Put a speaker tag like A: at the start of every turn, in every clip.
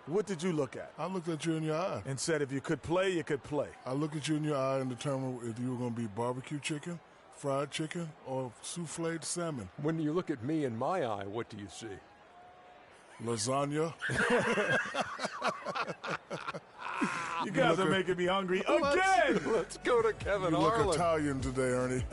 A: What did you look at?
B: I looked at you in your eye.
A: And said if you could play, you could play.
B: I looked at you in your eye and determined if you were going to be barbecue chicken, fried chicken, or souffled salmon.
C: When you look at me in my eye, what do you see?
B: Lasagna.
A: You guys are making me hungry again.
C: Let's go to Kevin
B: You
C: Harlan.
B: look Italian today, Ernie.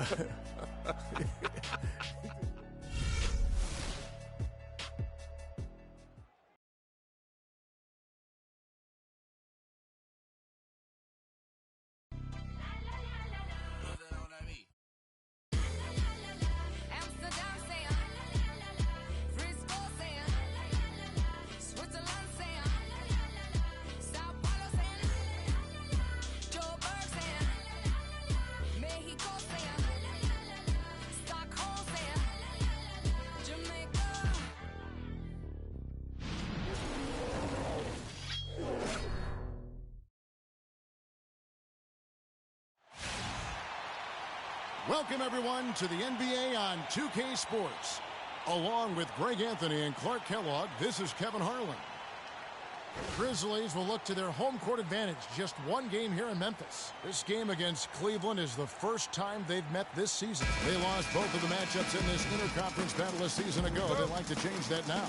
D: Welcome, everyone, to the NBA on 2K Sports. Along with Greg Anthony and Clark Kellogg, this is Kevin Harlan. Grizzlies will look to their home court advantage, just one game here in Memphis. This game against Cleveland is the first time they've met this season. They lost both of the matchups in this interconference battle a season ago. They'd like to change that now.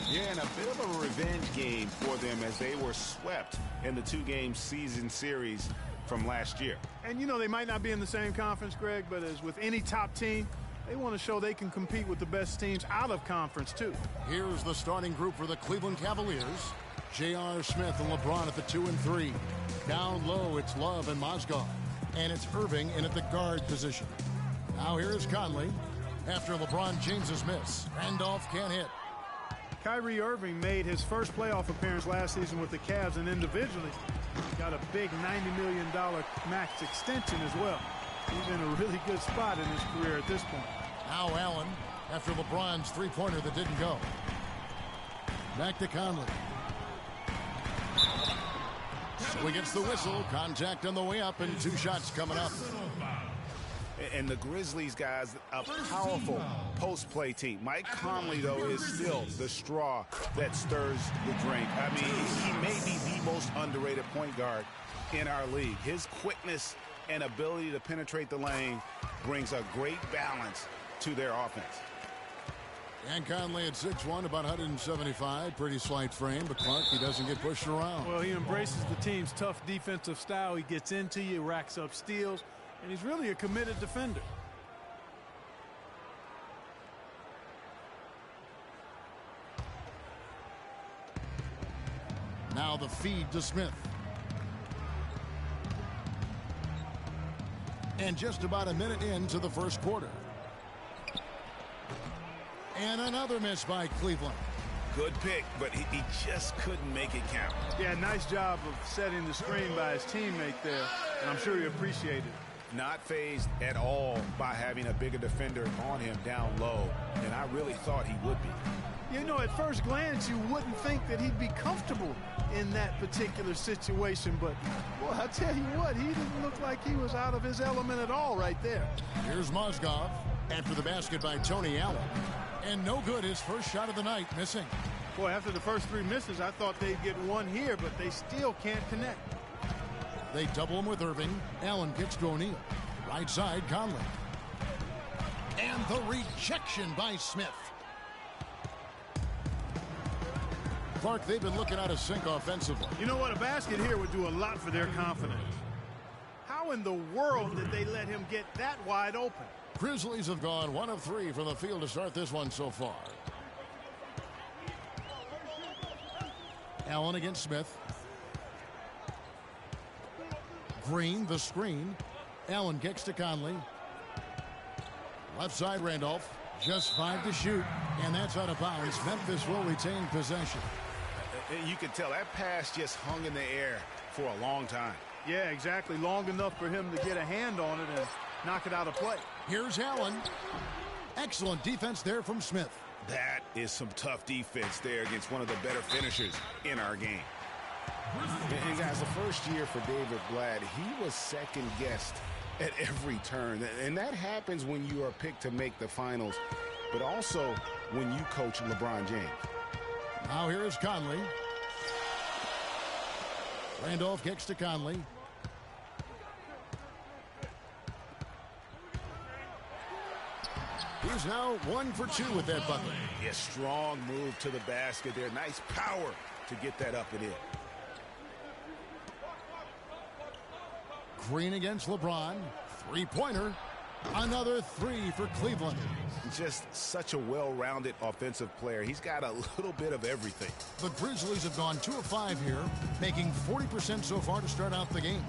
E: Yeah, and a bit of a revenge game for them as they were swept in the two-game season series from last year.
F: And, you know, they might not be in the same conference, Greg, but as with any top team, they want to show they can compete with the best teams out of conference, too.
D: Here's the starting group for the Cleveland Cavaliers. J.R. Smith and LeBron at the 2 and 3. Down low, it's Love and Mozgov. And it's Irving in at the guard position. Now here is Conley. After LeBron James's miss, Randolph can't hit.
F: Kyrie Irving made his first playoff appearance last season with the Cavs, and individually got a big $90 million max extension as well. He's in a really good spot in his career at this point.
D: Now Allen, after LeBron's three-pointer that didn't go. Back to Conley. So he gets the whistle. Contact on the way up, and 2 shots coming up.
E: And the Grizzlies, guys, a powerful post-play team. Mike Conley, though, is still the straw that stirs the drink. I mean, he may be the most underrated point guard in our league. His quickness and ability to penetrate the lane brings a great balance to their offense.
D: And Conley at 6'1", about 175. Pretty slight frame, but Clark, he doesn't get pushed around.
F: Well, he embraces the team's tough defensive style. He gets into you, racks up steals, and he's really a committed defender.
D: Now the feed to Smith. And just about a minute into the first quarter. And another miss by Cleveland.
E: Good pick, but he just couldn't make it count.
F: Yeah, nice job of setting the screen by his teammate there, and I'm sure he appreciated it.
E: Not fazed at all by having a bigger defender on him down low, and I really thought he would be.
F: You know, at first glance, you wouldn't think that he'd be comfortable in that particular situation, but, boy, I tell you what, he didn't look like he was out of his element at all right there.
D: Here's Mozgov after the basket by Tony Allen. And no good, his first shot of the night, missing.
F: Boy, after the first 3 misses, I thought they'd get one here, but they still can't connect.
D: They double him with Irving. Allen gets to O'Neal. Right side, Conley. And the rejection by Smith. Clark, they've been looking out of sync offensively.
F: You know what? A basket here would do a lot for their confidence. How in the world did they let him get that wide open?
D: Grizzlies have gone 1 of 3 from the field to start this one so far. Allen against Smith. Green, the screen. Allen kicks to Conley. Left side, Randolph. Just 5 to shoot, and that's out of bounds. Memphis will retain possession.
E: You can tell that pass just hung in the air for a long time.
F: Yeah, exactly. Long enough for him to get a hand on it and knock it out of play.
D: Here's Allen. Excellent defense there from Smith.
E: That is some tough defense there against one of the better finishers in our game. And guys, the first year for David Blatt, he was second-guessed at every turn. And that happens when you are picked to make the finals, but also when you coach LeBron James.
D: Now here is Conley. Randolph kicks to Conley. He's now 1 for 2 with that bucket.
E: Yeah, strong move to the basket there. Nice power to get that up and in.
D: Green against LeBron. Three-pointer. Another 3 for Cleveland.
E: Just such a well-rounded offensive player. He's got a little bit of everything.
D: The Grizzlies have gone 2 of 5 here, making 40% so far to start out the game.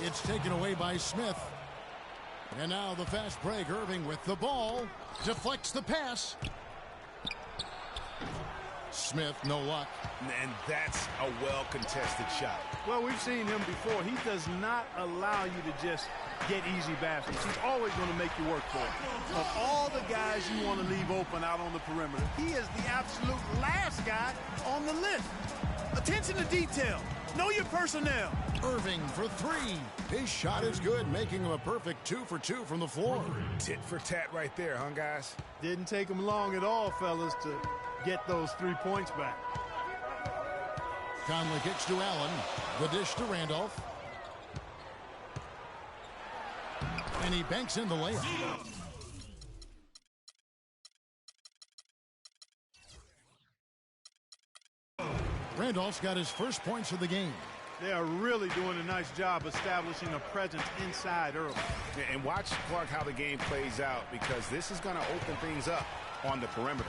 D: It's taken away by Smith. And now the fast break. Irving with the ball. Deflects the pass. Smith, no luck.
E: And that's a well-contested shot.
F: Well, we've seen him before. He does not allow you to just get easy baskets. He's always going to make you work for it. Of all the guys you want to leave open out on the perimeter, he is the absolute last guy on the list. Attention to detail. Know your personnel.
D: Irving for 3. His shot is good, making him a perfect 2 for 2 from the floor.
E: Tit for tat right there, huh, guys?
F: Didn't take him long at all, fellas, to get those 3 points back.
D: Conley kicks to Allen. The dish to Randolph. And he banks in the layup. Randolph's got his first points of the game.
F: They are really doing a nice job establishing a presence inside early.
E: And watch, Clark, how the game plays out, because this is going to open things up on the perimeter.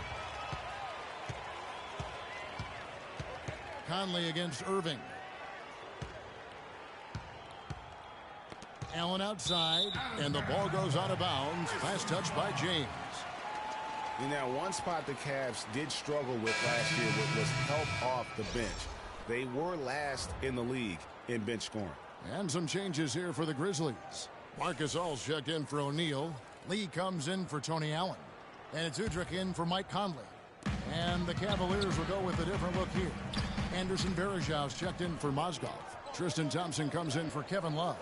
D: Conley against Irving. Allen outside, and the ball goes out of bounds. Last touch by James.
E: You know, one spot the Cavs did struggle with last year was help off the bench. They were last in the league in bench scoring.
D: And some changes here for the Grizzlies. Marcus All's checked in for O'Neal. Lee comes in for Tony Allen. And it's Udrich in for Mike Conley. And the Cavaliers will go with a different look here. Anderson Varejau's checked in for Mozgov. Tristan Thompson comes in for Kevin Love.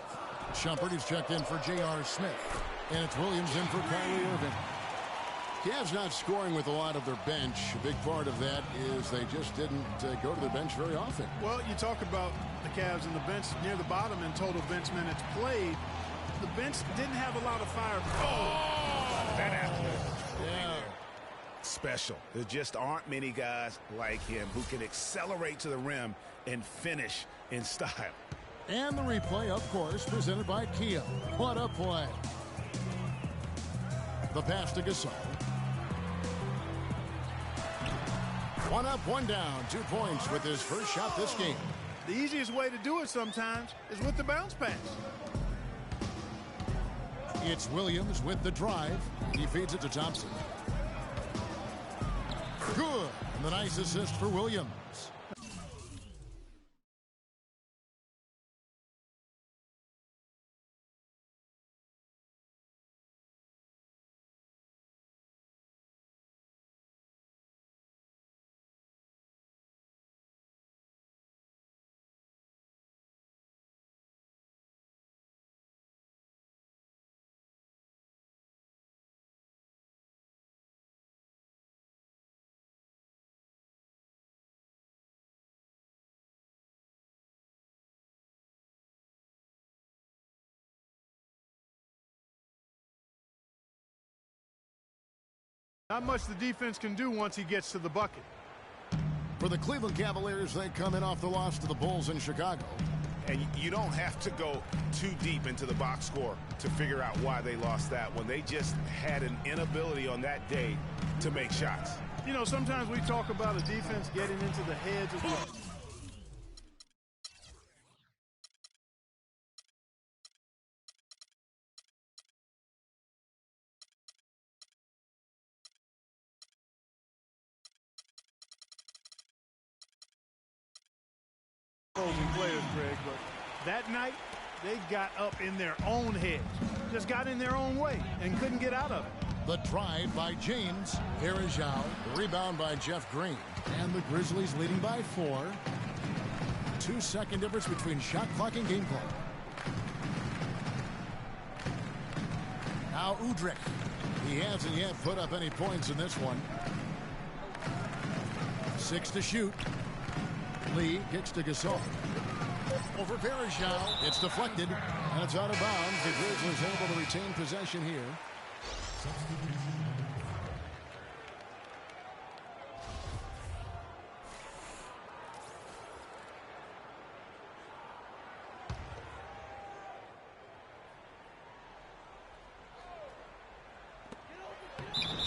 D: Shumpert is checked in for J.R. Smith. And it's Williams in for Kyrie Irving. Cavs not scoring with a lot of their bench. A big part of that is they just didn't go to the bench very often.
F: Well, you talk about the Cavs and the bench near the bottom in total bench minutes played. The bench didn't have a lot of fire.
E: Oh, that athlete.
D: Yeah.
E: Special. There just aren't many guys like him who can accelerate to the rim and finish in style.
D: And the replay, of course, presented by Kia. What a play. The pass to Gasol. 1 up, 1 down. 2 points with his first shot this game.
F: The easiest way to do it sometimes is with the bounce pass.
D: It's Williams with the drive. He feeds it to Thompson. Good. And the nice assist for Williams.
F: Not much the defense can do once he gets to the bucket.
D: For the Cleveland Cavaliers, they come in off the loss to the Bulls in Chicago.
E: And you don't have to go too deep into the box score to figure out why they lost that one. They just had an inability on that day to make shots.
F: You know, sometimes we talk about a defense getting into the heads of the... players, Greg, but that night they got up in their own heads, just got in their own way and couldn't get out of it.
D: The drive by James. Varejao. The rebound by Jeff Green. And the Grizzlies leading by 4. 2-second difference between shot clock and game clock. Now Udrich. He hasn't yet put up any points in this one. 6 to shoot. Lee kicks to Gasol. Over Verejao. It's deflected, and it's out of bounds. The Grizzlies able to retain possession here.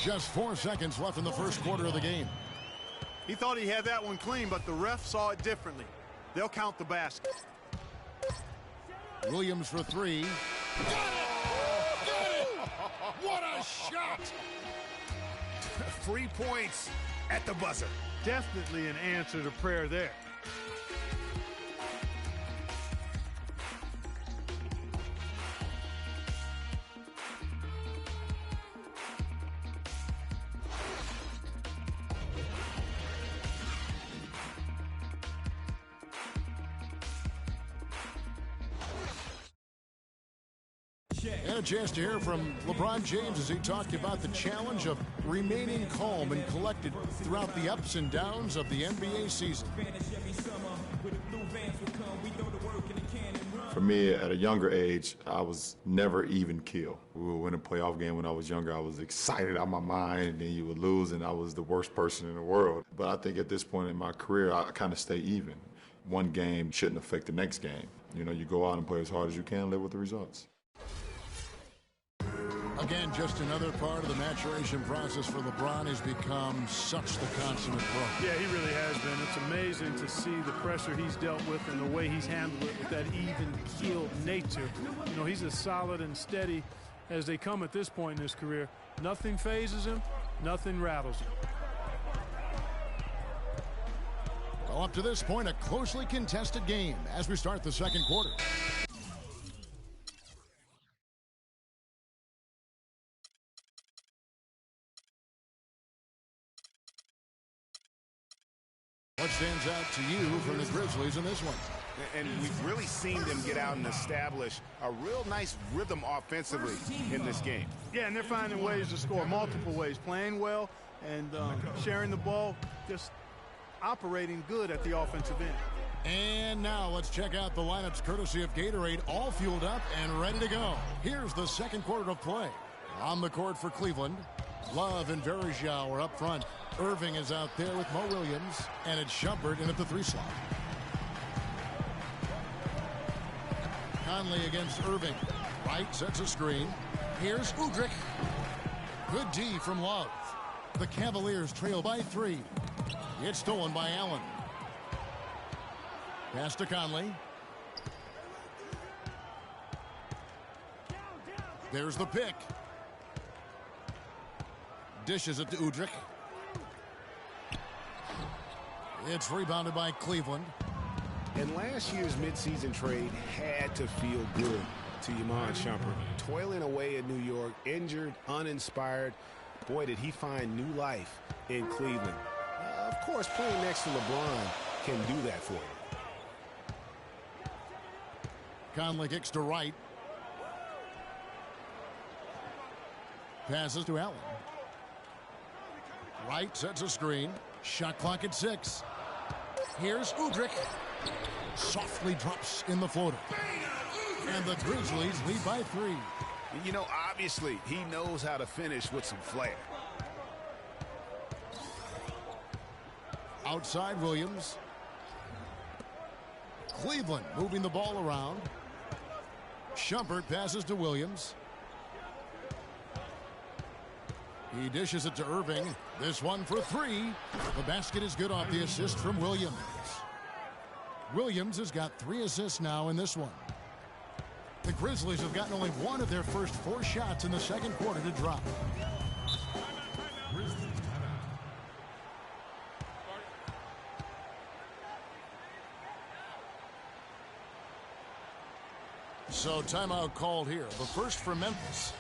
D: Just 4 seconds left in the first quarter of the game.
F: He thought he had that one clean, but the ref saw it differently. They'll count the basket.
D: Williams for three. Got it! Got it! What a shot!
E: 3 points at the buzzer.
F: Definitely an answer to prayer there.
D: And a chance to hear from LeBron James as he talked about the challenge of remaining calm and collected throughout the ups and downs of the NBA season.
G: For me, at a younger age, I was never even killed. We would win a playoff game when I was younger. I was excited out of my mind, and then you would lose, and I was the worst person in the world. But I think at this point in my career, I kind of stay even. One game shouldn't affect the next game. You know, you go out and play as hard as you can, live with the results.
D: Again, just another part of the maturation process for LeBron. Has become such the consummate pro.
F: Yeah, he really has been. It's amazing to see the pressure he's dealt with and the way he's handled it with that even-keeled nature. You know, he's as solid and steady as they come at this point in his career. Nothing phases him. Nothing rattles him.
D: Well, up to this point, a closely contested game as we start the second quarter. What stands out to you from the Grizzlies in this one?
E: And we've really seen them get out and establish a real nice rhythm offensively in this game.
F: Yeah, and they're finding ways to score, multiple ways, playing well and sharing the ball, just operating good at the offensive end.
D: And now let's check out the lineups courtesy of Gatorade, all fueled up and ready to go. Here's the second quarter of play. On the court for Cleveland, Love and Verejao are up front. Irving is out there with Mo Williams, and it's Shumpert in at the 3 slot. Conley against Irving. Wright sets a screen. Here's Udrih. Good D from Love. The Cavaliers trail by 3. It's stolen by Allen. Pass to Conley. There's the pick. Dishes it to Udrih. It's rebounded by Cleveland.
E: And last year's midseason trade had to feel good to Iman Shumpert. Toiling away in New York, injured, uninspired. Boy, did he find new life in Cleveland. Of course, playing next to LeBron can do that for you.
D: Conley kicks to Wright. Passes to Allen. Wright sets a screen. Shot clock at 6. Here's Udrih. Softly drops in the floater. And the Grizzlies lead by 3.
E: You know, obviously, he knows how to finish with some flair.
D: Outside Williams. Cleveland moving the ball around. Shumpert passes to Williams. He dishes it to Irving. This one for 3. The basket is good off the assist from Williams. Williams has got 3 assists now in this one. The Grizzlies have gotten only one of their first 4 shots in the second quarter to drop. So timeout called here. The first for Memphis.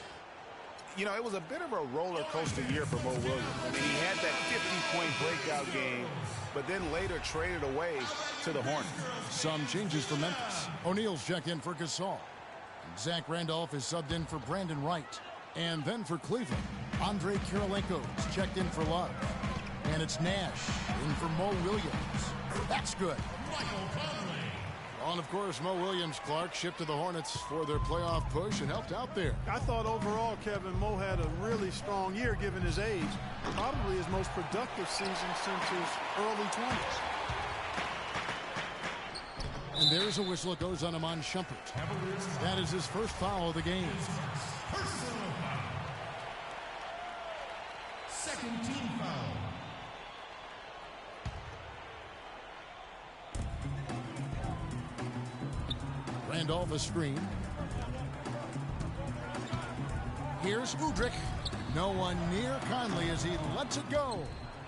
E: You know, it was a bit of a roller coaster year for Mo Williams. I mean, he had that 50-point breakout game, but then later traded away to the Hornets.
D: Some changes for Memphis. O'Neal's checked in for Gasol. Zach Randolph is subbed in for Brandon Wright. And then for Cleveland, Andre Kirilenko's checked in for Love. And it's Nash in for Mo Williams. That's good. Well, and of course, Mo Williams, Clark, shipped to the Hornets for their playoff push and helped out there.
F: I thought overall, Kevin, Mo had a really strong year given his age. Probably his most productive season since his early 20s.
D: And there's a whistle. It goes on Iman Shumpert. That is his first foul of the game.
H: Second team foul.
D: Randolph a screen. Here's Udrich. No one near Conley as he lets it go.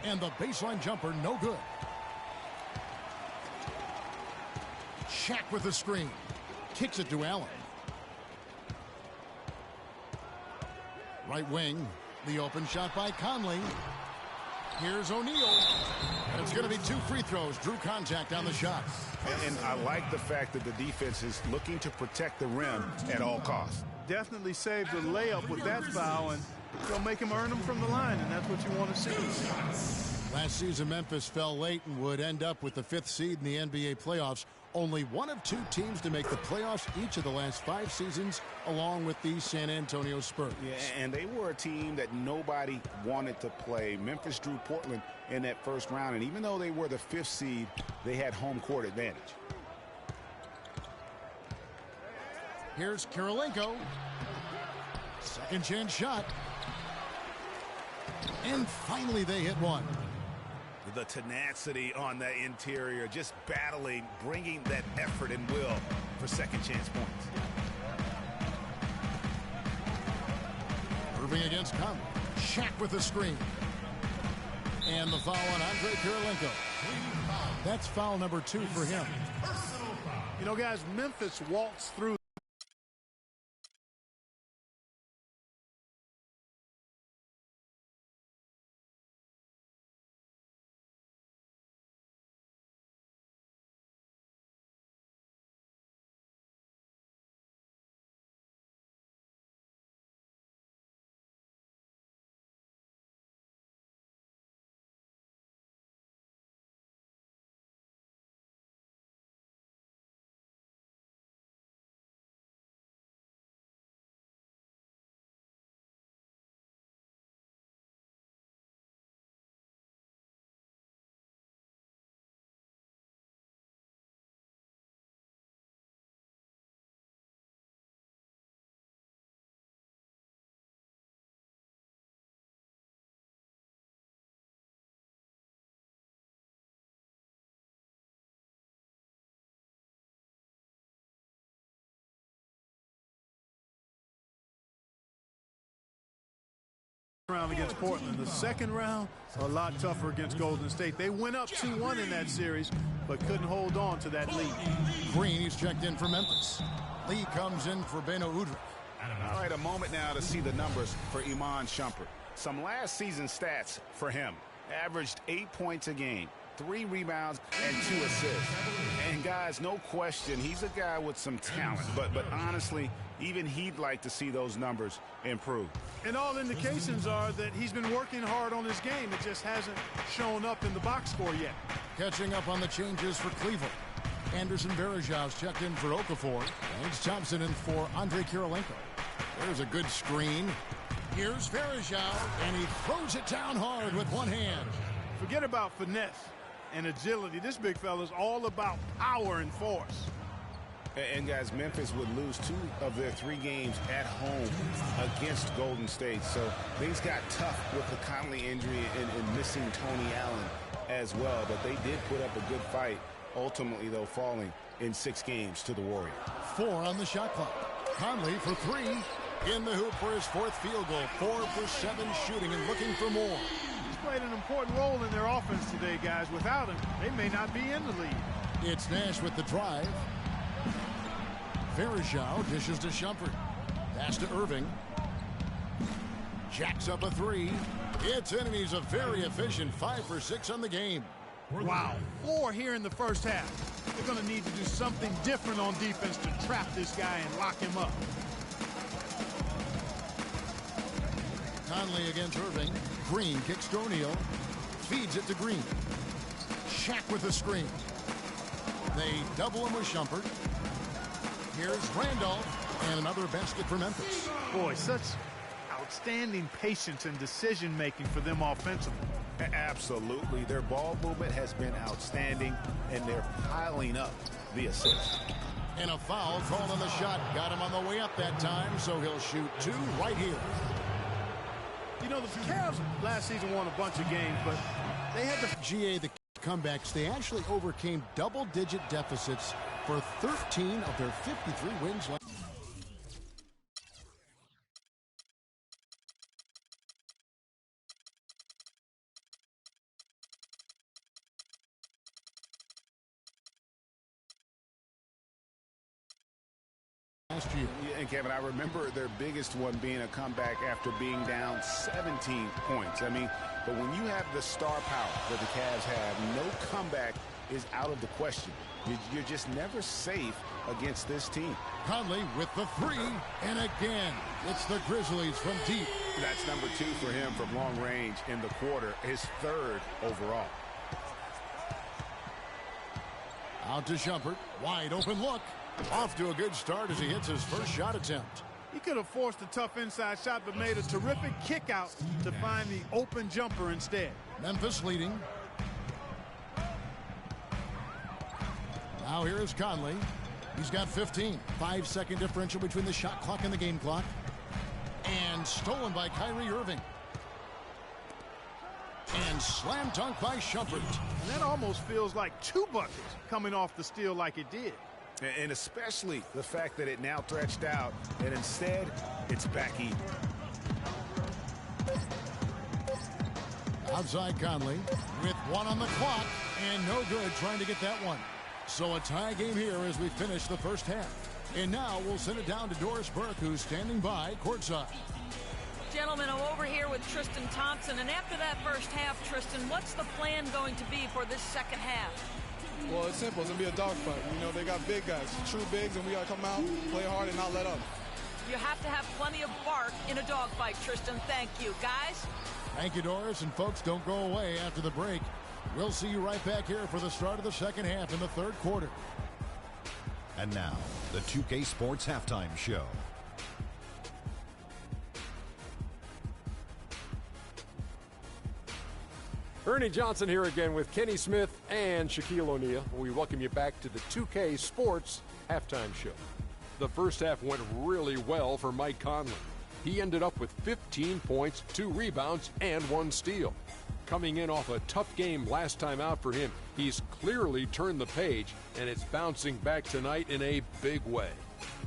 D: And the baseline jumper, no good. Shaq with the screen. Kicks it to Allen. Right wing. The open shot by Conley. Here's O'Neal. And it's going to be 2 free throws. Drew contact on the shot.
E: And I like the fact that the defense is looking to protect the rim at all costs.
F: Definitely saved the layup with that foul, and they'll make him earn them from the line, and that's what you want to see.
D: Last season, Memphis fell late and would end up with the 5th seed in the NBA playoffs. Only one of 2 teams to make the playoffs each of the last 5 seasons, along with the San Antonio Spurs.
E: Yeah, and they were a team that nobody wanted to play. Memphis drew Portland in that first round, and even though they were the 5th seed, they had home court advantage.
D: Here's Kirilenko. Second chance shot. And finally they hit one.
E: The tenacity on the interior, just battling, bringing that effort and will for second chance points.
D: Irving against Conley. Shaq with the screen. And the foul on Andre Kirilenko. That's foul number 2 for him.
F: You know, guys, Memphis walks through round against Portland. The second round, a lot tougher against Golden State. They went up 2-1 in that series, but couldn't hold on to that lead.
D: Green, he's checked in for Memphis. Lee comes in for Beno Udrich.
E: All right, a moment now to see the numbers for Iman Shumpert. Some last season stats for him. Averaged 8 points a game, 3 rebounds, and 2 assists. And guys, no question, he's a guy with some talent. But honestly, even he'd like to see those numbers improve.
F: And all indications are that he's been working hard on his game. It just hasn't shown up in the box score yet.
D: Catching up on the changes for Cleveland. Anderson Varejão's checked in for Okafor. James Thompson in for Andre Kirilenko. There's a good screen. Here's Varejão, and he throws it down hard with one hand.
F: Forget about finesse and agility. This big fella's all about power and force.
E: And guys, Memphis would lose 2 of their 3 games at home against Golden State. So things got tough with the Conley injury and missing Tony Allen as well. But they did put up a good fight, ultimately, though, falling in 6 games to the Warriors.
D: 4 on the shot clock. Conley for 3. In the hoop for his 4th field goal. 4 for 7 shooting and looking for more.
F: He's played an important role in their offense today, guys. Without him, they may not be in the lead.
D: It's Nash with the drive. Varejão dishes to Shumpert. Pass to Irving. Jacks up a 3. It's in, and he's a very efficient 5 for 6 on the game.
F: Wow, 4 here in the first half. They're going to need to do something different on defense to trap this guy and lock him up.
D: Conley against Irving. Green kicks to O'Neal. Feeds it to Green. Shaq with the screen. They double him with Shumpert. Here's Randolph, and another basket for Memphis.
F: Boy, such outstanding patience and decision-making for them offensively.
E: Absolutely. Their ball movement has been outstanding, and they're piling up the assists.
D: And a foul called on the shot. Got him on the way up that time, so he'll shoot 2 right here.
F: You know, the Cavs last season won a bunch of games, but they had
D: the comebacks. They actually overcame double-digit deficits for 13 of their 53 wins last. Year.
E: And Kevin, I remember their biggest one being a comeback after being down 17 points. I mean, but when you have the star power that the Cavs have, no comeback is out of the question. You're just never safe against this team.
D: Conley with the 3, and again, it's the Grizzlies from deep.
E: That's number 2 for him from long range in the quarter, his 3rd overall.
D: Out to Shumpert, wide open look. Off to a good start as he hits his first shot attempt.
F: He could have forced a tough inside shot, but made a terrific kick out to find the open jumper instead.
D: Memphis leading. Now here is Conley. He's got 15. 5-second differential between the shot clock and the game clock. And stolen by Kyrie Irving. And slam dunk by Shumpert.
F: And that almost feels like 2 buckets coming off the steal like it did.
E: And especially the fact that it now stretched out, and instead, it's back even.
D: Outside Conley with 1 on the clock, and no good trying to get that one. So a tie game here as we finish the first half. And now we'll send it down to Doris Burke, who's standing by courtside.
H: Gentlemen, I'm over here with Tristan Thompson, and after that first half, Tristan, what's the plan going to be for this second half?
I: Well, it's simple. It's going to be a dogfight. You know, they got big guys, true bigs, and we got to come out, play hard, and not let up.
H: You have to have plenty of bark in a dogfight, Tristan. Thank you, guys.
D: Thank you, Doris. And folks, don't go away after the break. We'll see you right back here for the start of the second half in the 3rd quarter.
J: And now, the 2K Sports Halftime Show.
C: Ernie Johnson here again with Kenny Smith and Shaquille O'Neal. We welcome you back to the 2K Sports Halftime Show. The first half went really well for Mike Conley. He ended up with 15 points, 2 rebounds, and 1 steal. Coming in off a tough game last time out for him, he's clearly turned the page, and it's bouncing back tonight in a big way.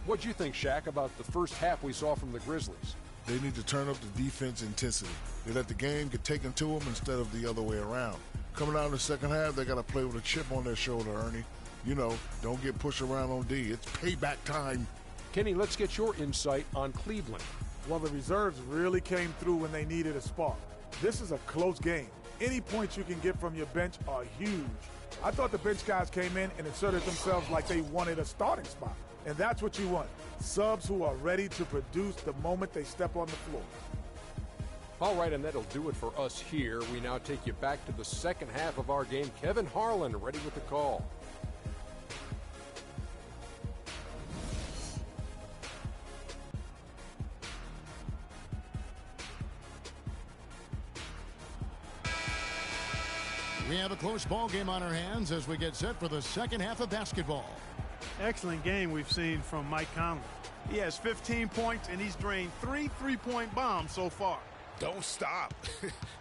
C: What'd you think, Shaq, about the first half we saw from the Grizzlies?
B: They need to turn up the defense intensity. They let the game get taken to them instead of the other way around. Coming out in the second half, they got to play with a chip on their shoulder, Ernie. You know, don't get pushed around on D. It's payback time.
C: Kenny, let's get your insight on Cleveland.
A: Well, the reserves really came through when they needed a spark. This is a close game. Any points you can get from your bench are huge. I thought the bench guys came in and inserted themselves like they wanted a starting spot. And that's what you want. Subs who are ready to produce the moment they step on the floor.
C: All right, and that'll do it for us here. We now take you back to the second half of our game. Kevin Harlan ready with the call.
D: We have a close ball game on our hands as we get set for the second half of basketball.
F: Excellent game we've seen from Mike Conley. He has 15 points, and he's drained 3 3-point bombs so far.
E: Don't stop.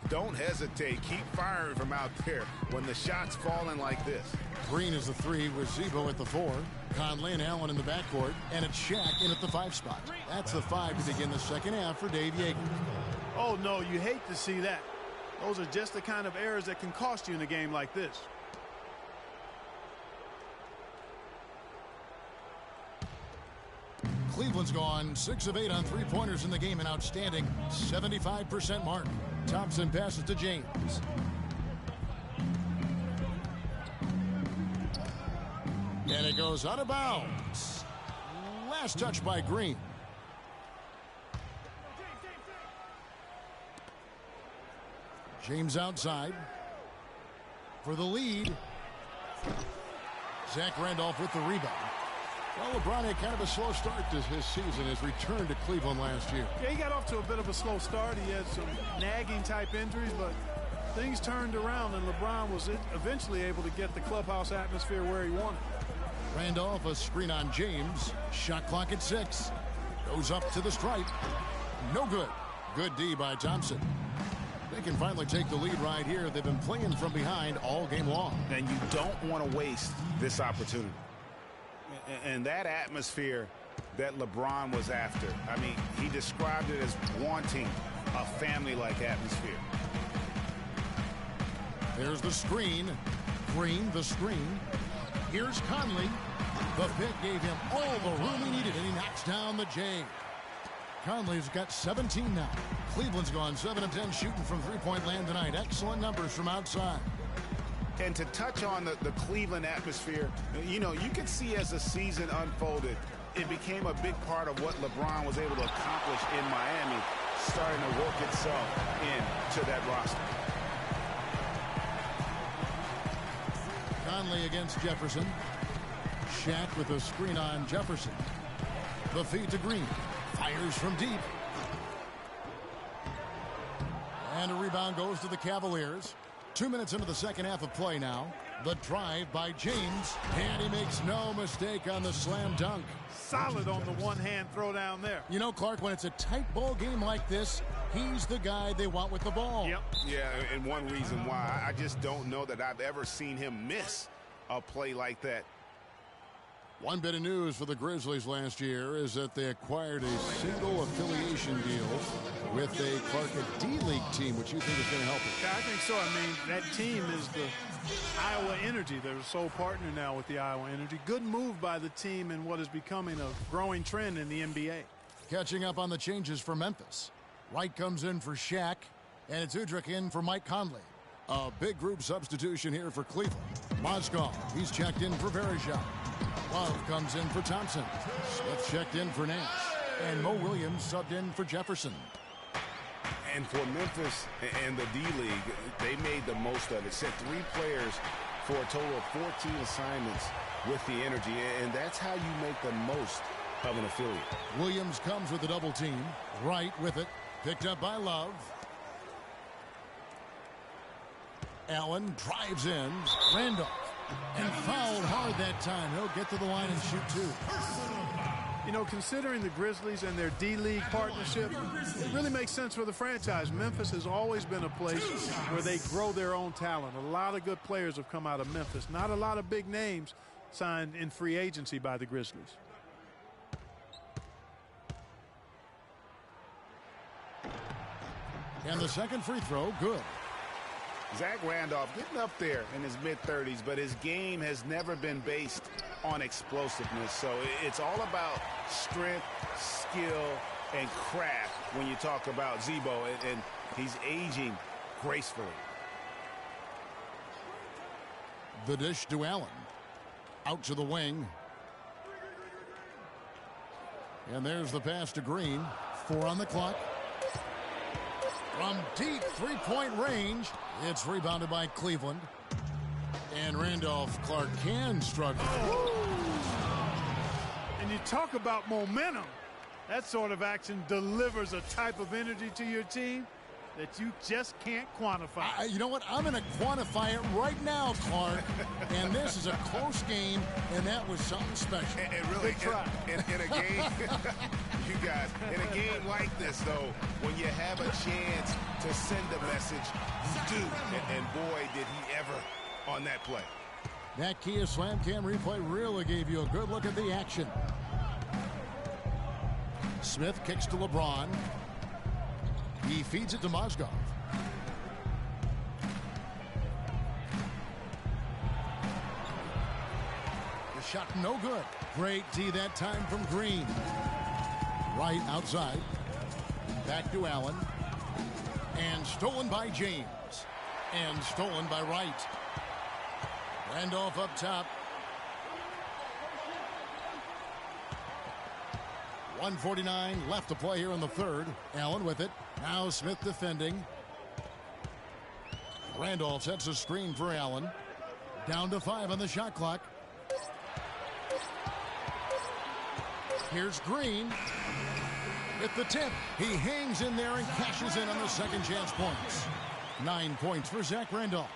E: Don't hesitate. Keep firing from out there when the shot's falling like this.
D: Green is the 3 with Zebo at the 4. Conley and Allen in the backcourt. And it's Shaq in at the 5 spot. That's the 5 to begin the second half for Dave Yeager.
F: Oh, no, you hate to see that. Those are just the kind of errors that can cost you in a game like this.
D: Cleveland's gone 6 of 8 on 3-pointers in the game, an outstanding 75% mark. Thompson passes to James. And it goes out of bounds. Last touch by Green. James outside for the lead. Zach Randolph with the rebound. Well, LeBron had kind of a slow start to his season. His return to Cleveland last year.
F: Yeah, he got off to a bit of a slow start. He had some nagging type injuries, but things turned around, and LeBron was eventually able to get the clubhouse atmosphere where he wanted.
D: Randolph, a screen on James. Shot clock at 6. Goes up to the stripe. No good. Good D by Thompson. They can finally take the lead right here. They've been playing from behind all game long.
E: And you don't want to waste this opportunity. And that atmosphere that LeBron was after, I mean, he described it as wanting a family-like atmosphere.
D: There's the screen. Green, the screen. Here's Conley. The pick gave him all the room he needed, and he knocks down the J. Conley's got 17 now. Cleveland's gone 7 of 10 shooting from three-point land tonight. Excellent numbers from outside.
E: And to touch on the Cleveland atmosphere, you know, you can see as the season unfolded, it became a big part of what LeBron was able to accomplish in Miami, starting to work itself into that roster.
D: Conley against Jefferson. Shaq with a screen on Jefferson. The feed to Green. Fires from deep. And a rebound goes to the Cavaliers. 2 minutes into the second half of play now. The drive by James. And he makes no mistake on the slam dunk.
F: Solid on the one-hand throw down there.
D: You know, Clark, when it's a tight ball game like this, he's the guy they want with the ball.
F: Yep.
E: Yeah, and one reason why, I just don't know that I've ever seen him miss a play like that.
D: One bit of news for the Grizzlies last year is that they acquired a single affiliation deal with a Clark, a D-League team, which you think is going to help it.
F: Yeah, I think so. I mean, that team is the Iowa Energy. They're a sole partner now with the Iowa Energy. Good move by the team in what is becoming a growing trend in the NBA.
D: Catching up on the changes for Memphis. Wright comes in for Shaq, and it's Udrich in for Mike Conley. A big group substitution here for Cleveland. Mozgov, he's checked in for Verejao. Love comes in for Thompson. Smith checked in for Nash. And Mo Williams subbed in for Jefferson.
E: And for Memphis and the D-League, they made the most of it. Sent 3 players for a total of 14 assignments with the energy. And that's how you make the most of an affiliate.
D: Williams comes with a double team. Wright with it. Picked up by Love. Allen drives in. Randolph. And fouled hard that time. He'll get to the line and shoot 2.
F: You know, considering the Grizzlies and their D-League partnership, it really makes sense for the franchise. Memphis has always been a place where they grow their own talent. A lot of good players have come out of Memphis. Not a lot of big names signed in free agency by the Grizzlies.
D: And the second free throw, good.
E: Zach Randolph getting up there in his mid-30s, but his game has never been based on explosiveness. So it's all about strength, skill, and craft when you talk about Zebo, and he's aging gracefully.
D: The dish to Allen. Out to the wing. And there's the pass to Green. 4 on the clock. From deep three-point range, it's rebounded by Cleveland. And Randolph Clark can struggle.
F: And you talk about momentum. That sort of action delivers a type of energy to your team that you just can't quantify.
D: You know what? I'm going to quantify it right now, Clark. And this is a close game, and that was something special.
E: And really, in a game, you guys, in a game like this, though, when you have a chance to send a message, you do. And boy, did he ever on that play.
D: That Kia Slam Cam replay really gave you a good look at the action. Smith kicks to LeBron. He feeds it to Mozgov. The shot no good. Great D that time from Green. Right outside. Back to Allen. And stolen by James. And stolen by Wright. Randolph up top. 1:49 left to play here in the third. Allen with it. Now Smith defending. Randolph sets a screen for Allen. Down to 5 on the shot clock. Here's Green. At the tip, he hangs in there and cashes in on the second chance points. 9 points for Zach Randolph.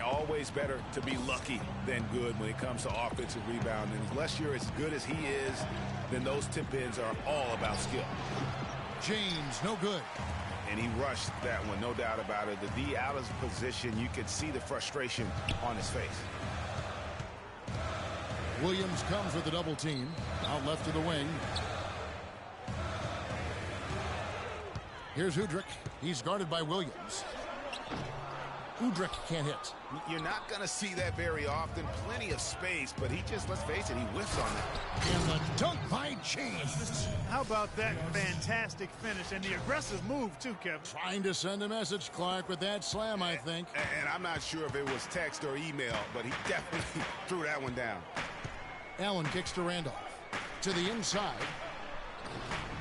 E: Always better to be lucky than good when it comes to offensive rebounding. Unless you're as good as he is, then those tip-ins are all about skill.
D: James, no good.
E: And he rushed that one, no doubt about it. The D out of position, you could see the frustration on his face.
D: Williams comes with a double team. Out left to the wing. Here's Udrich. He's guarded by Williams. Udrich can't hit.
E: You're not going to see that very often. Plenty of space, but he just, let's face it, he whiffs on that.
D: And the dunk by James.
F: How about that fantastic finish and the aggressive move, too, Kevin?
D: Trying to send a message, Clark, with that slam, I think.
E: And I'm not sure if it was text or email, but he definitely threw that one down.
D: Allen kicks to Randolph. To the inside.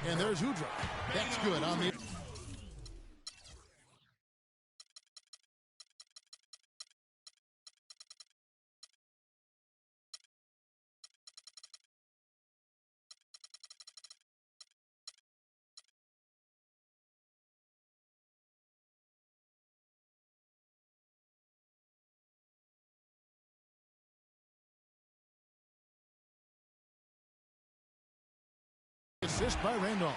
D: And there's Udrich. That's good on the... Assist by Randolph.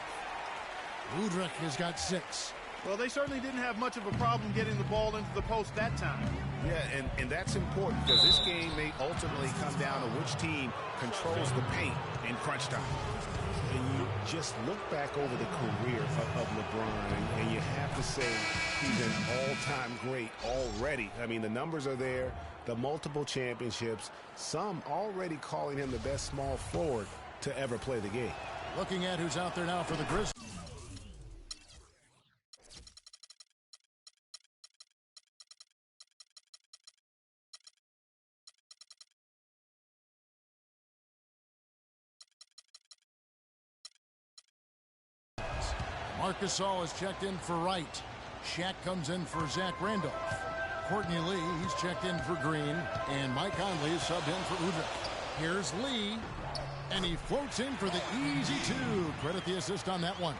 D: Udrich has got 6.
F: Well, they certainly didn't have much of a problem getting the ball into the post that time.
E: Yeah, and that's important because this game may ultimately come down to which team controls the paint in crunch time. And you just look back over the career of LeBron, and you have to say he's an all-time great already. I mean, the numbers are there, the multiple championships, some already calling him the best small forward to ever play the game.
D: Looking at who's out there now for the Grizzlies. Marcus All is checked in for Wright. Shaq comes in for Zach Randolph. Courtney Lee, he's checked in for Green. And Mike Conley is subbed in for Udrich. Here's Lee. And he floats in for the easy 2. Credit the assist on that one.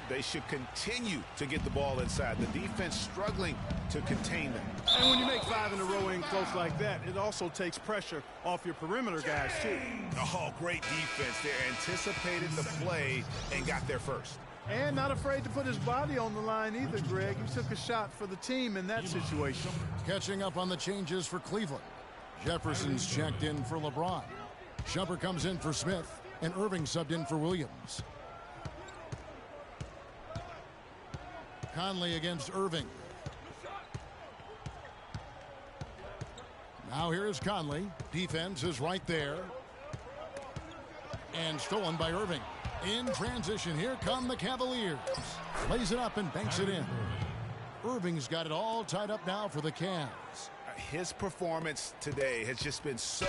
E: They should continue to get the ball inside. The defense struggling to contain them.
F: And when you make 5 in a row in close like that, it also takes pressure off your perimeter guys, too.
E: Oh, great defense. They anticipated the play and got there first.
F: And not afraid to put his body on the line either, Greg. He took a shot for the team in that situation.
D: Catching up on the changes for Cleveland. Jefferson's checked in for LeBron. Shumpert comes in for Smith, and Irving subbed in for Williams. Conley against Irving. Now here is Conley. Defense is right there. And stolen by Irving. In transition, here come the Cavaliers. Lays it up and banks it in. Irving's got it all tied up now for the Cavs.
E: His performance today has just been so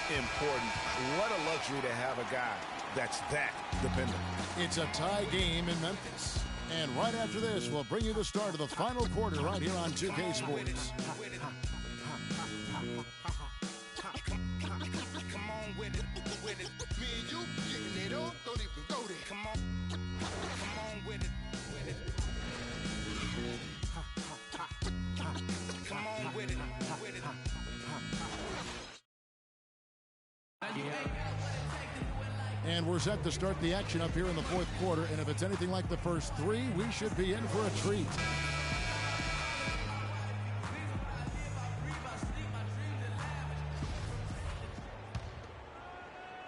E: important. What a luxury to have a guy that's that dependent.
D: It's a tie game in Memphis. And right after this, we'll bring you the start of the final quarter right here on 2K Sports. And we're set to start the action up here in the fourth quarter. And if it's anything like the first 3, we should be in for a treat.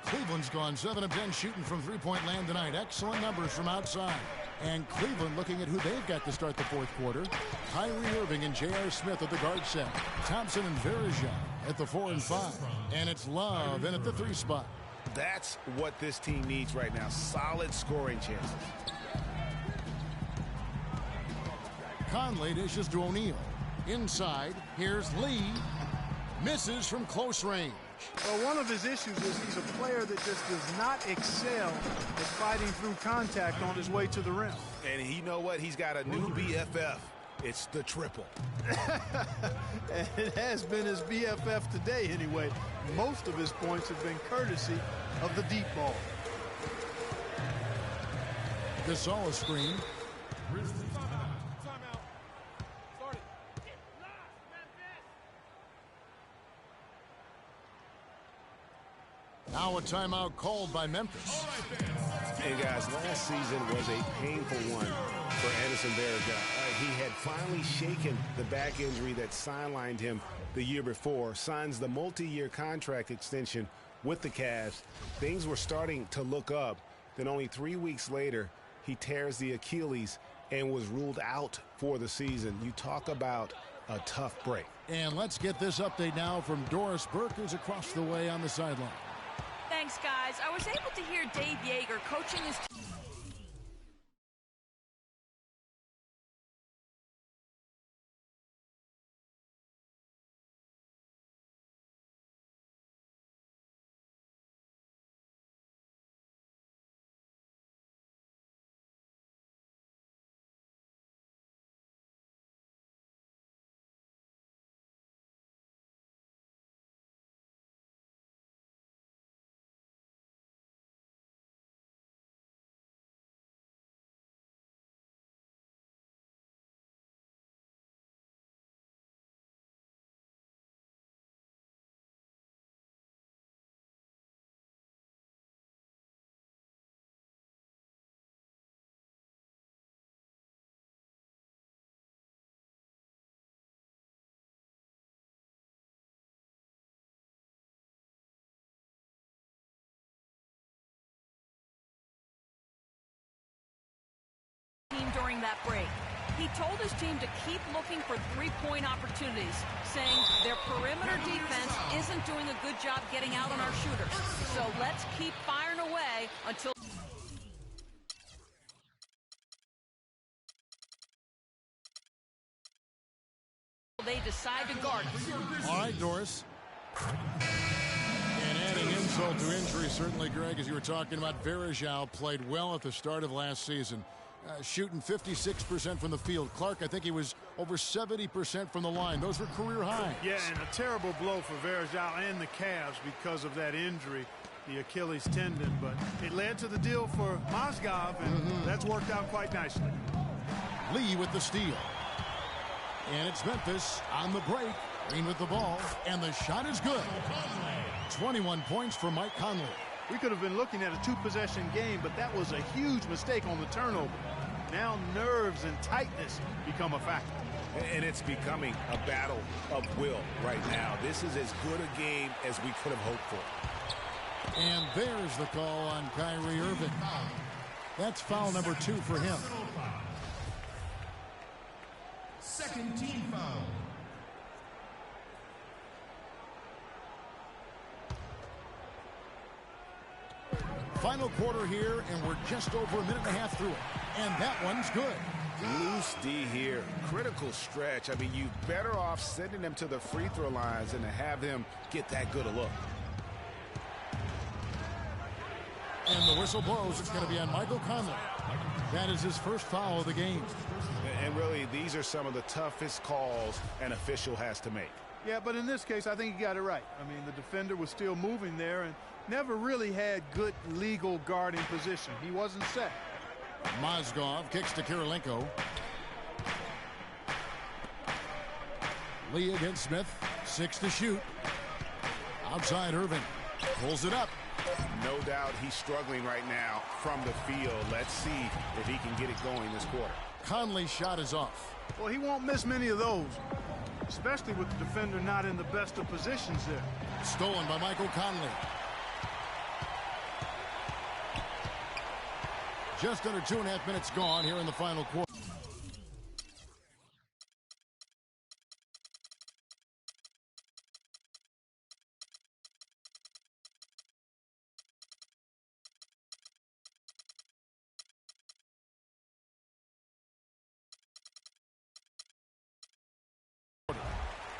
D: Cleveland's gone 7 of 10 shooting from three-point land tonight. Excellent numbers from outside. And Cleveland looking at who they've got to start the fourth quarter. Kyrie Irving and J.R. Smith at the guard set. Thompson and Verja at the 4 and 5. And it's Love in at the 3 spot.
E: That's what this team needs right now. Solid scoring chances.
D: Conley dishes to O'Neal. Inside, here's Lee. Misses from close range.
F: Well, one of his issues is he's a player that just does not excel at fighting through contact on his way to the rim.
E: And you know what? He's got a new BFF. It's the triple.
F: And it has been his BFF today anyway. Most of his points have been courtesy of the deep ball.
D: Gasol a screen. Now a timeout called by Memphis.
E: And guys, last season was a painful one for Anderson Varejao. He had finally shaken the back injury that sidelined him the year before, signs the multi-year contract extension with the Cavs. Things were starting to look up. Then only 3 weeks later, he tears the Achilles and was ruled out for the season. You talk about a tough break.
D: And let's get this update now from Doris Burke, who's across the way on the sideline.
H: Thanks, guys. I was able to hear Dave Yeager coaching his team during that break. He told his team to keep looking for three-point opportunities, saying their perimeter defense isn't doing a good job getting out on our shooters. So let's keep firing away until they decide to guard us.
D: All right, Doris. And adding insult to injury, certainly, Greg, as you were talking about, Varejao played well at the start of last season. Shooting 56% from the field. Clark, I think he was over 70% from the line. Those were career highs.
F: Yeah, and a terrible blow for Varejao and the Cavs because of that injury, the Achilles tendon. But it led to the deal for Mozgov, and that's worked out quite nicely.
D: Lee with the steal. And it's Memphis on the break. Green with the ball, and the shot is good. 21 points for Mike Conley.
F: We could have been looking at a two-possession game, but that was a huge mistake on the turnover. Now nerves and tightness become a factor.
E: And it's becoming a battle of will right now. This is as good a game as we could have hoped for.
D: And there's the call on Kyrie Irving. That's foul number 2 for him.
K: Second team foul.
D: Final quarter here, and we're just over a minute and a half through it. And that one's good.
E: Loose D here. Critical stretch. I mean, you're better off sending them to the free throw lines than to have them get that good a look.
D: And the whistle blows. It's going to be on Michael Conley. That is his first foul of the game.
E: And really, these are some of the toughest calls an official has to make.
F: Yeah, but in this case, I think he got it right. I mean, the defender was still moving there and never really had good legal guarding position. He wasn't set.
D: Mozgov kicks to Kirilenko. Lee against Smith. 6 to shoot. Outside Irving. Pulls it up.
E: No doubt he's struggling right now from the field. Let's see if he can get it going this quarter.
D: Conley's shot is off.
F: Well, he won't miss many of those, especially with the defender not in the best of positions there.
D: Stolen by Michael Conley. Just under 2.5 minutes gone here in the final quarter.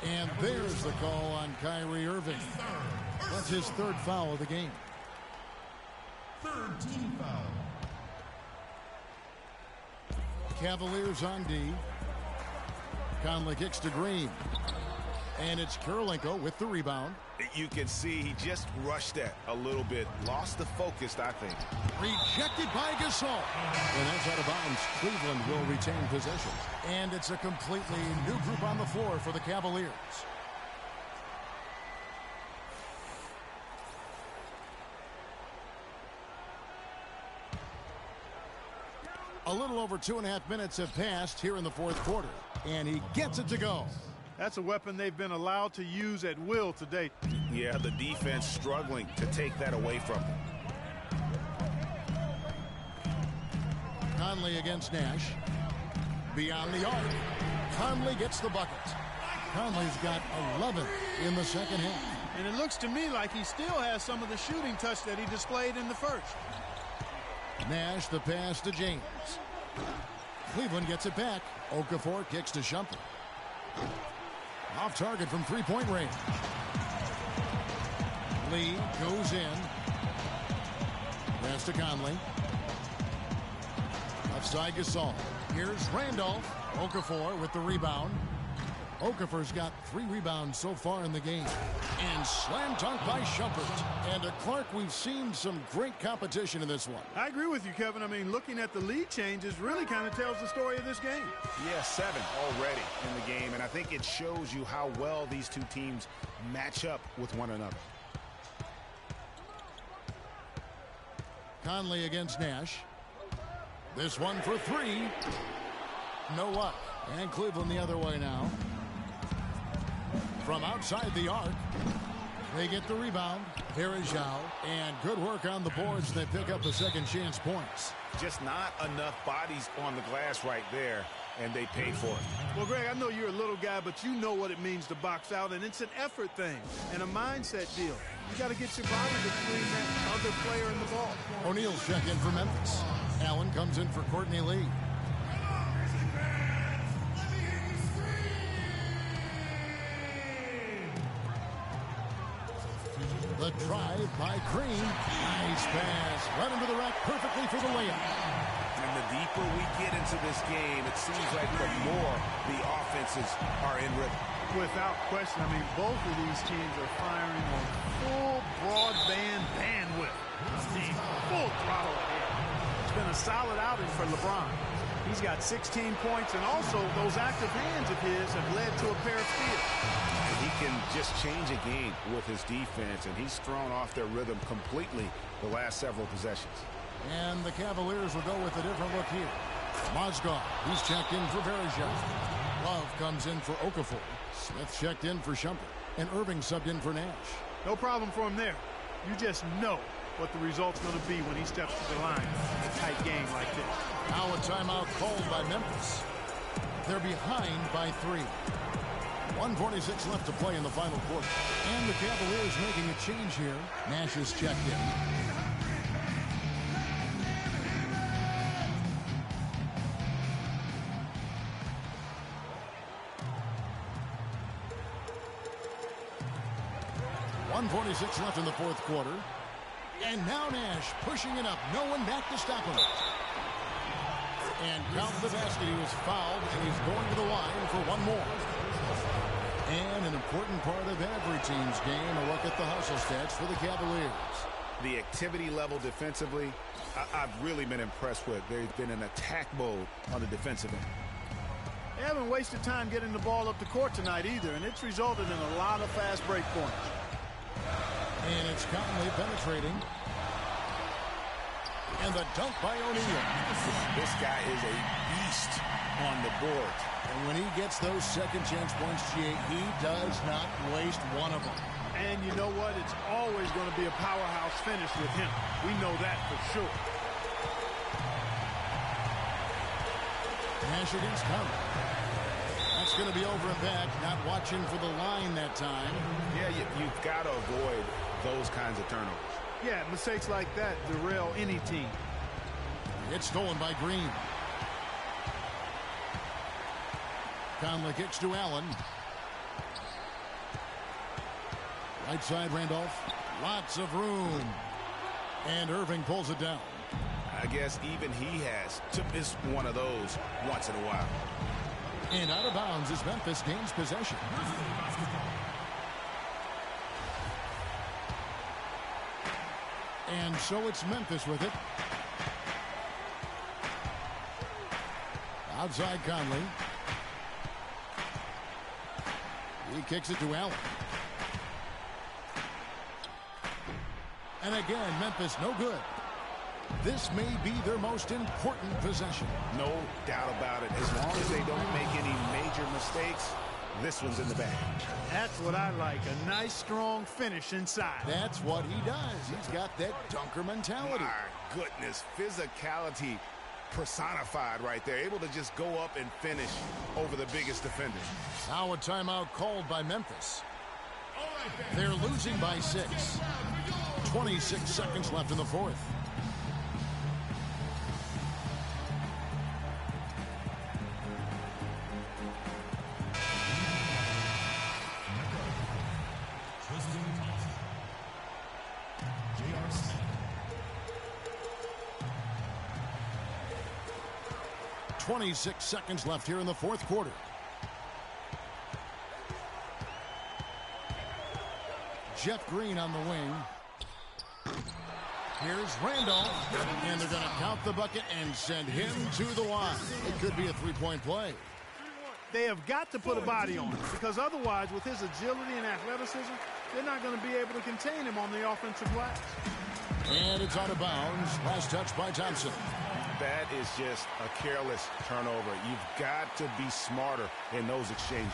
D: And there's the call on Kyrie Irving. That's his third foul of the game.
K: Third team foul.
D: Cavaliers on D. Conley kicks to Green. And it's Kirilenko with the rebound.
E: You can see he just rushed that a little bit. Lost the focus, I think.
D: Rejected by Gasol.
J: And that's out of bounds. Cleveland will retain possession.
D: And it's a completely new group on the floor for the Cavaliers. A little over 2.5 minutes have passed here in the fourth quarter. And he gets it to go.
F: That's a weapon they've been allowed to use at will to date.
E: Yeah, the defense struggling to take that away from them.
D: Conley against Nash. Beyond the arc. Conley gets the bucket. Conley's got 11 in the second half.
F: And it looks to me like he still has some of the shooting touch that he displayed in the first.
D: Nash the pass to James. Cleveland gets it back. Okafor kicks to Shumpert. Off target from three-point range. Lee goes in. Pass to Conley. Left side Gasol. Here's Randolph. Okafor with the rebound. Okafor's got 3 rebounds so far in the game. And slam dunk by Shumpert. And Clark, we've seen some great competition in this one.
F: I agree with you, Kevin. I mean, looking at the lead changes really kind of tells the story of this game.
E: Yeah, 7 already in the game, and I think it shows you how well these two teams match up with one another.
D: Conley against Nash. This one for 3. No luck. And Cleveland the other way now. From outside the arc. They get the rebound. Here is Zhao. And good work on the boards. They pick up the second chance points.
E: Just not enough bodies on the glass right there, and they paid for it.
F: Well, Greg, I know you're a little guy, but you know what it means to box out, and it's an effort thing and a mindset deal. You got to get your body between that other player and the ball.
D: O'Neal's check in for Memphis. Allen comes in for Courtney Lee. The drive by Green. Nice pass. Right into the rack perfectly for the layup.
E: And the deeper we get into this game, it seems like the more the offenses are in rhythm.
F: Without question, I mean, both of these teams are firing on full broadband bandwidth. Full throttle ahead. It's been a solid outing for LeBron. He's got 16 points, and also those active hands of his have led to a pair of steals.
E: He can just change a game with his defense, and he's thrown off their rhythm completely the last several possessions.
D: And the Cavaliers will go with a different look here. Mozgov, he's checked in for Verjao. Love comes in for Okafor. Smith checked in for Shumpert. And Irving subbed in for Nash.
F: No problem for him there. You just know what the result's going to be when he steps to the line in a tight game like this.
D: Now a timeout called by Memphis. They're behind by 3. 1:46 left to play in the final quarter. And the Cavaliers making a change here. Nash is checked in. .146 left in the fourth quarter. And now Nash pushing it up. No one back to stop him. And count the basket. He was fouled, and he's going to the line for one more. And an important part of every team's game, a look at the hustle stats for the Cavaliers.
E: The activity level defensively, I've really been impressed with. They've been in attack mode on the defensive end.
F: They haven't wasted time getting the ball up the court tonight either, and it's resulted in a lot of fast break points.
D: And it's Conley penetrating. And the dunk by O'Neal.
E: This guy is a beast on the board.
D: And when he gets those second chance points, he does not waste one of them.
F: And you know what? It's always going to be a powerhouse finish with him. We know that for sure.
D: Nash against Conley. That's going to be over and back. Not watching for the line that time.
E: Yeah, you've got to avoid those kinds of turnovers.
F: Yeah, mistakes like that derail any team.
D: It's stolen by Green. Conley kicks to Allen. Right side, Randolph. Lots of room. And Irving pulls it down.
E: I guess even he has to miss one of those once in a while.
D: And out of bounds as Memphis gains possession. And so it's Memphis with it. Outside Conley. He kicks it to Allen. And again, Memphis no good. This may be their most important possession.
E: No doubt about it. As long as they don't make any major mistakes, this one's in the bag.
F: That's what I like. A nice, strong finish inside.
D: That's what he does. He's got that dunker mentality.
E: My goodness, physicality personified right there. Able to just go up and finish over the biggest defender.
D: Now a timeout called by Memphis. They're losing by 6. 26 seconds left in the fourth. .26 seconds left here in the fourth quarter. Jeff Green on the wing. Here's Randolph, and they're going to count the bucket and send him to the line. It could be a three-point play.
F: They have got to put a body on him, because otherwise, with his agility and athleticism, they're not going to be able to contain him on the offensive glass.
D: And it's out of bounds. Last touch by Thompson.
E: That is just a careless turnover. You've got to be smarter in those exchanges.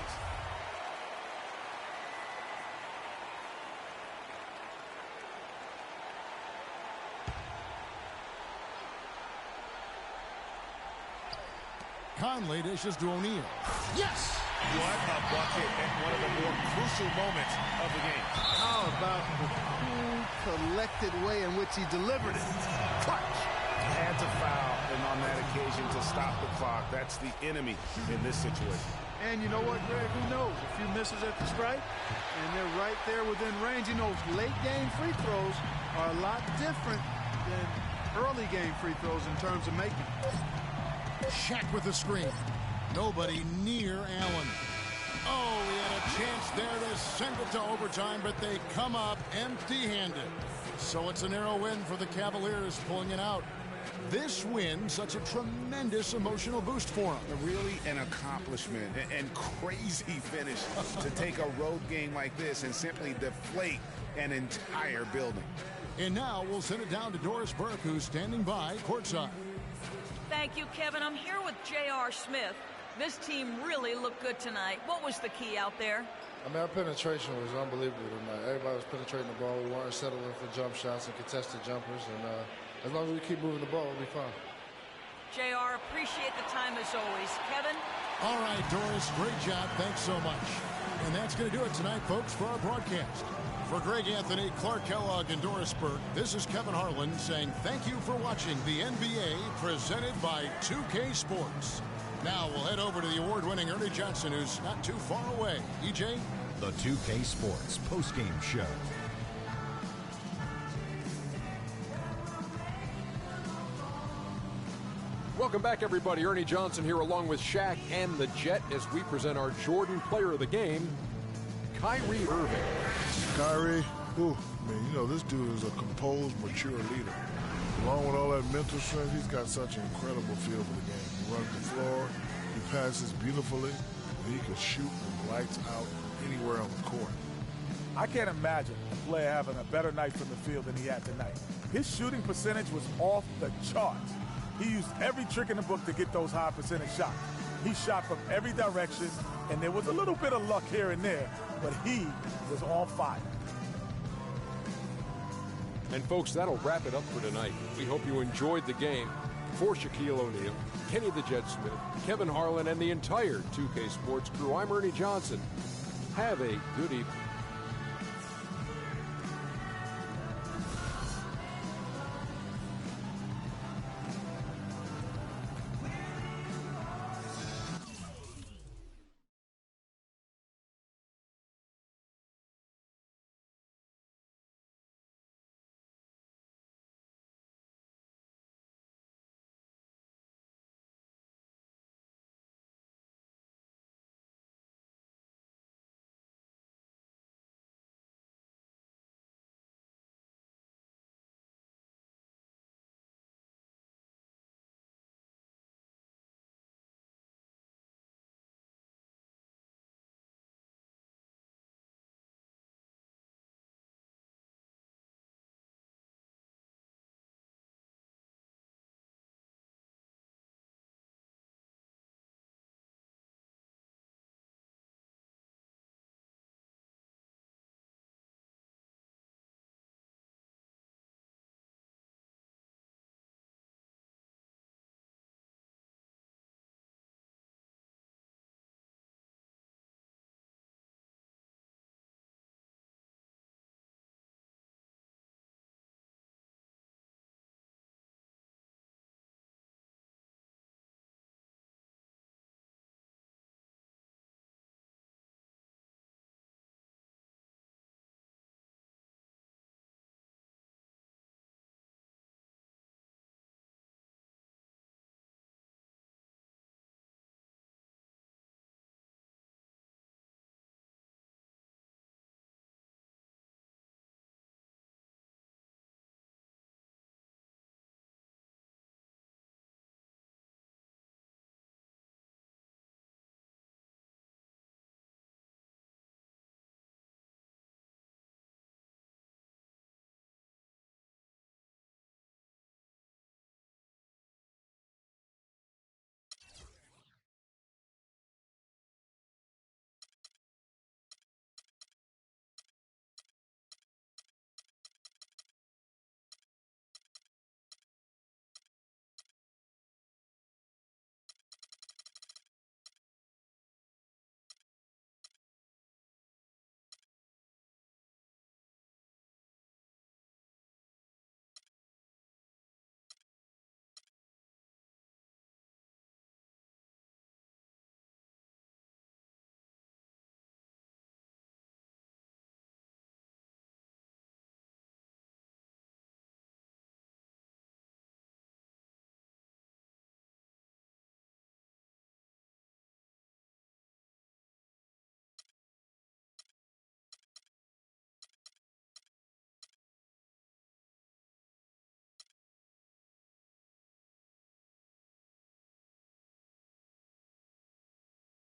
D: Conley dishes to O'Neal. Yes!
E: What a bucket at one of the more crucial moments of the game.
L: How about the cool, collected way in which he delivered it?
E: Clutch! Had to foul, and on that occasion to stop the clock. That's the enemy in this situation.
F: And you know what, Greg? Who knows? A few misses at the stripe, and they're right there within range. You know, late-game free throws are a lot different than early-game free throws in terms of making.
D: Shaq with the screen. Nobody near Allen. Oh, he had a chance there to send it to overtime, but they come up empty-handed. So it's a narrow win for the Cavaliers, pulling it out. This win, such a tremendous emotional boost for them.
E: Really an accomplishment and crazy finish to take a road game like this and simply deflate an entire building.
D: And now we'll send it down to Doris Burke, who's standing by courtside.
H: Thank you, Kevin. I'm here with J.R. Smith. This team really looked good tonight. What was the key out there?
M: I mean, our penetration was unbelievable tonight. Everybody was penetrating the ball. We weren't settling for jump shots and contested jumpers. And as long as we keep moving the ball, we'll be fine.
H: J.R., appreciate the time as always. Kevin?
D: All right, Doris, great job. Thanks so much. And that's going to do it tonight, folks, for our broadcast. For Greg Anthony, Clark Kellogg, and Doris Burke, this is Kevin Harlan saying thank you for watching the NBA presented by 2K Sports. Now we'll head over to the award-winning Ernie Johnson, who's not too far away. EJ?
J: The 2K Sports postgame show.
C: Welcome back, everybody. Ernie Johnson here along with Shaq and the Jet as we present our Jordan Player of the Game, Kyrie Irving.
B: Kyrie, man, you know, this dude is a composed, mature leader. Along with all that mental strength, he's got such an incredible feel for the game. He runs the floor, he passes beautifully, and he can shoot from lights out anywhere on the court.
A: I can't imagine a player having a better night from the field than he had tonight. His shooting percentage was off the charts. He used every trick in the book to get those high percentage shots. He shot from every direction, and there was a little bit of luck here and there, but he was on fire.
C: And folks, that'll wrap it up for tonight. We hope you enjoyed the game. For Shaquille O'Neal, Kenny the Jet Smith, Kevin Harlan, and the entire 2K Sports crew, I'm Ernie Johnson. Have a good evening.